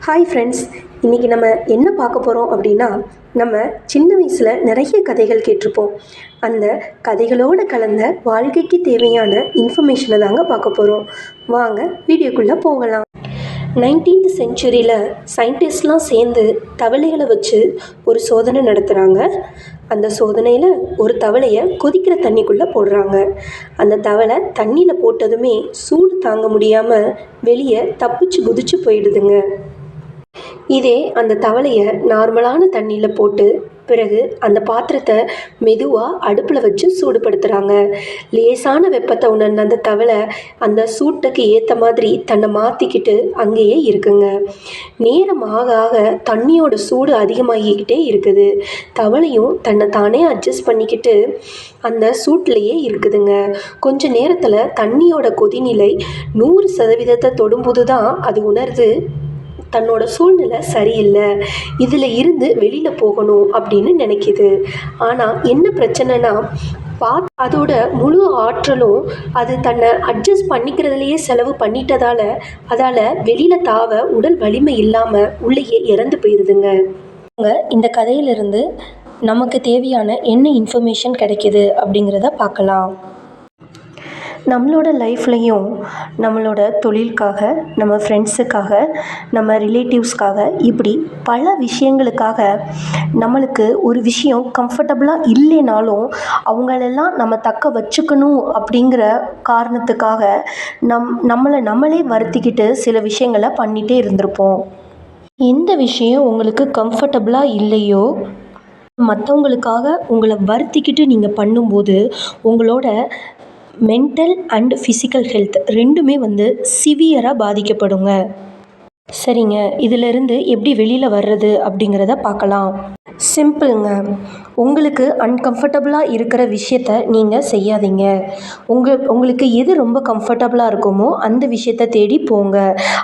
Hi friends, இன்றைக்கி நம்ம என்ன பார்க்க போகிறோம் அப்படின்னா, நம்ம சின்ன வயசில் நிறைய கதைகள் கேட்டிருப்போம். அந்த கதைகளோடு கலந்த வாழ்க்கைக்கு தேவையான இன்ஃபர்மேஷனை தாங்க பார்க்க போகிறோம். வாங்க வீடியோக்குள்ளே போகலாம். 19th செஞ்சுரியில் சயின்டிஸ்ட்லாம் சேர்ந்து தவளைகளை வச்சு ஒரு சோதனை நடத்துகிறாங்க. அந்த சோதனையில் ஒரு தவளையை கொதிக்கிற தண்ணிக்குள்ளே போடுறாங்க. அந்த தவளை தண்ணியில் போட்டதுமே சூடு தாங்க முடியாமல் வெளியே தப்பிச்சு குதிச்சு போயிடுதுங்க. இதே அந்த தவளையை நார்மலான தண்ணியில் போட்டு பிறகு அந்த பாத்திரத்தை மெதுவாக அடுப்பில் வச்சு சூடுபடுத்துகிறாங்க. லேசான வெப்பத்தை உணர்ந்த அந்த தவளை அந்த சூட்டுக்கு ஏற்ற மாதிரி தன்னை மாற்றிக்கிட்டு அங்கேயே இருக்குங்க. நேரம் ஆக ஆக தண்ணியோட சூடு அதிகமாகிக்கிட்டே இருக்குது. தவளையும் தன்னை தானே அட்ஜஸ்ட் பண்ணிக்கிட்டு அந்த சூட்லேயே இருக்குதுங்க. கொஞ்ச நேரத்தில் தண்ணியோட கொதிநிலை 100% தொடும்போது தான் அது உணருது தன்னோட சூழ்நிலை சரியில்லை, இதில் இருந்து வெளியில் போகணும் அப்படின்னு நினைக்கிது. ஆனால் என்ன பிரச்சனைனா, அதோட முழு ஆற்றலும் அது தன்னை அட்ஜஸ்ட் பண்ணிக்கிறதுலையே செலவு பண்ணிட்டதால் அதால் வெளியில் தாவ உடல் வலிமை இல்லாமல் உள்ளேயே இறந்து போயிடுதுங்க. இந்த கதையிலிருந்து நமக்கு தேவையான என்ன இன்ஃபர்மேஷன் கிடைக்கிது அப்படிங்கிறத பார்க்கலாம். நம்மளோட லைஃப்லையும் நம்மளோட தொழிலுக்காக, நம்ம ஃப்ரெண்ட்ஸுக்காக, நம்ம ரிலேட்டிவ்ஸ்க்காக, இப்படி பல விஷயங்களுக்காக நம்மளுக்கு ஒரு விஷயம் கம்ஃபர்டபுளாக இல்லைனாலும் அவங்களெல்லாம் நம்ம தக்க வச்சுக்கணும் அப்படிங்கிற காரணத்துக்காக நம்மளே வருத்திக்கிட்டு சில விஷயங்களை பண்ணிகிட்டே இருந்திருப்போம். எந்த விஷயம் உங்களுக்கு கம்ஃபர்டபுளாக இல்லையோ, மற்றவங்களுக்காக உங்களை வருத்திக்கிட்டு நீங்கள் பண்ணும்போது உங்களோட மென்டல் அண்ட் ஃபிசிக்கல் ஹெல்த் ரெண்டுமே சிவியராக பாதிக்கப்படுங்க. சரிங்க, இதிலிருந்து எப்படி வெளியில் வர்றது அப்படிங்கிறத பார்க்கலாம். சிம்பிளுங்க. உங்களுக்கு அன்கம்ஃபர்டபுளாக இருக்கிற விஷயத்த நீங்கள் செய்யாதீங்க. உங்களுக்கு எது ரொம்ப கம்ஃபர்டபுளாக இருக்குமோ அந்த விஷயத்த தேடி போங்க.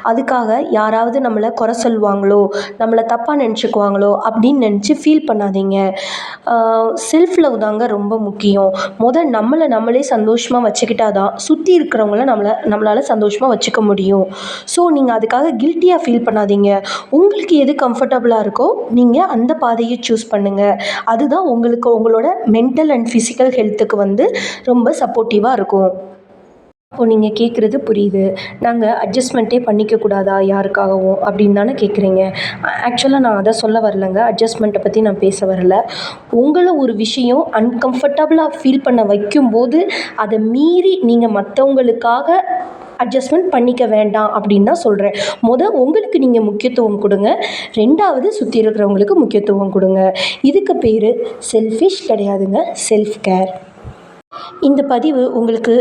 அதுக்காக யாராவது நம்மளை குறை சொல்லுவாங்களோ, நம்மளை தப்பாக நினச்சிக்குவாங்களோ அப்படின்னு நினச்சி ஃபீல் பண்ணாதீங்க. செல்ஃப் லவ் தாங்க ரொம்ப முக்கியம். நம்மளே சந்தோஷமாக வச்சுக்கிட்டா தான் சுற்றி இருக்கிறவங்கள நம்மளால் சந்தோஷமாக வச்சுக்க முடியும். ஸோ நீங்கள் அதுக்காக கில்ட்டியாக ஃபீல் பண்ணாதீங்க. உங்களுக்கு எது கம்ஃபர்டபுளாக இருக்கோ நீங்கள் அந்த பாதையை சூஸ் பண்ணுங்கள். அதுதான் உங்களோட மென்டல் அண்ட் ஃபிசிக்கல் ஹெல்த்துக்கு ரொம்ப சப்போர்ட்டிவாக இருக்கும். இப்போது நீங்கள் கேட்குறது புரியுது. நாங்கள் அட்ஜஸ்ட்மெண்ட்டே பண்ணிக்கக்கூடாதா யாருக்காகவும் அப்படின்னு தானே கேட்குறீங்க. ஆக்சுவலாக நான் அதை சொல்ல வரலைங்க. அட்ஜஸ்ட்மெண்ட்டை பற்றி நான் பேச வரல. உங்களை ஒரு விஷயம் அன்கம்ஃபர்டபுளாக ஃபீல் பண்ண வைக்கும்போது அதை மீறி நீங்கள் மற்றவங்களுக்காக அட்ஜஸ்ட்மெண்ட் பண்ணிக்க வேண்டாம் அப்படின்னு தான் சொல்கிறேன். உங்களுக்கு நீங்கள் முக்கியத்துவம் கொடுங்க. 2வது சுற்றி இருக்கிறவங்களுக்கு முக்கியத்துவம் கொடுங்க. இதுக்கு பேர் செல்ஃபிஷ் கிடையாதுங்க, செல்ஃப் கேர். இந்த பதிவு உங்களுக்கு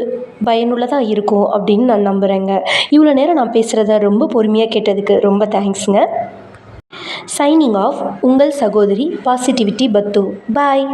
பயனுள்ளதாக இருக்கும் அப்படின்னு நான் நம்புகிறேங்க. இவ்வளோ நேரம் நான் பேசுகிறத ரொம்ப பொறுமையாக கேட்டதுக்கு ரொம்ப தேங்க்ஸுங்க. சைனிங் ஆஃப், உங்கள் சகோதரி பாசிட்டிவிட்டி பத்து. பாய்.